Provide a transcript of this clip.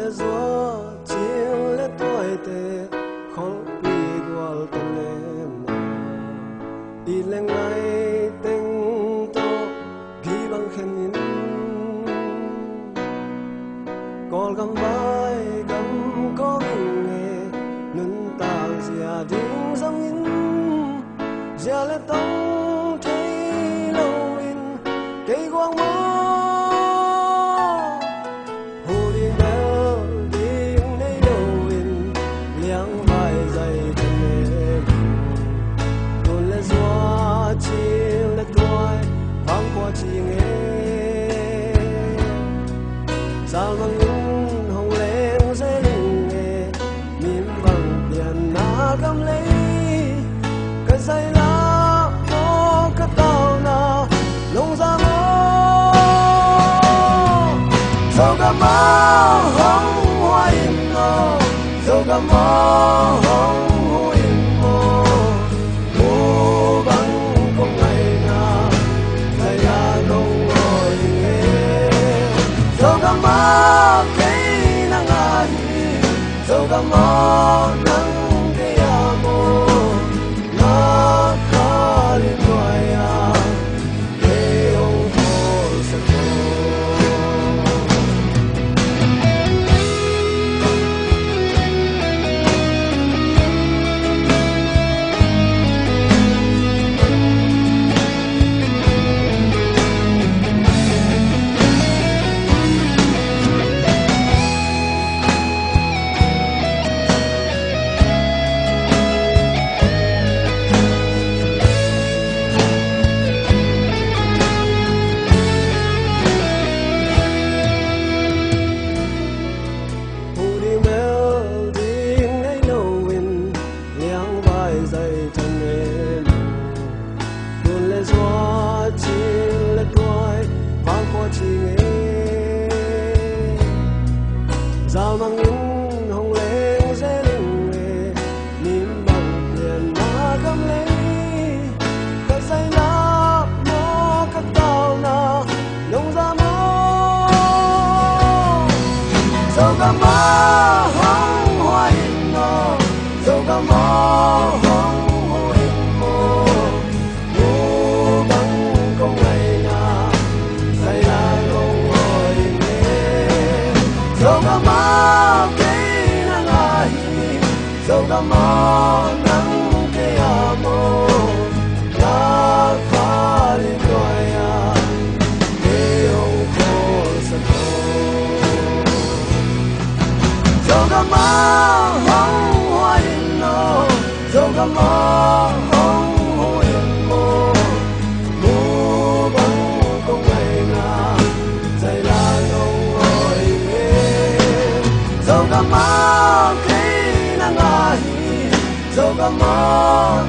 le zo chill le toy te khol pi gwal te le na i le ngai teng to gi bang khen in kol gam vai gam ko nge nun ta sia ding sang in ja le tong thấy lâu in cây quang mơ hồ đi bell tiếng đây đâu in liang vai dày chân em luôn lẽ gió chiều lẽ đôi vang qua chi nghe sao mang những hồng lên dễ nghe niềm bằng tiền na cầm lấy cái dây lá dẫu cả mơ hồng hoa in mơ dẫu cả mơ hồng hoa in mơ mùa băng không ngày nào ngày là nông ngồi nghe dẫu cả mơ cây nắng ai dẫu cả mơ nắng cây amo nó có liên quan dây chân em luôn lẽ gió chiều lẽ đôi vang qua chi nghe dạo mang những hồng lên dễ linh nghe niềm bằng tiền na cầm lấy cái dây lá mơ cất tao na nông ra mơ dẫu cả mơ hồng hoa in mơ dẫu cả mơ dẫu cả mơ cây nắng ai dẫu cả mơ nắng cây amo đã phá lên đôi để ông khô sân dẫu cả mơ hồng hoa in mơ dẫu cả mơ hồng hoa in mơ mùa băng không ngày nào dày là nông ngồi dẫu cả mơ cây nắng ai dẫu cả mơ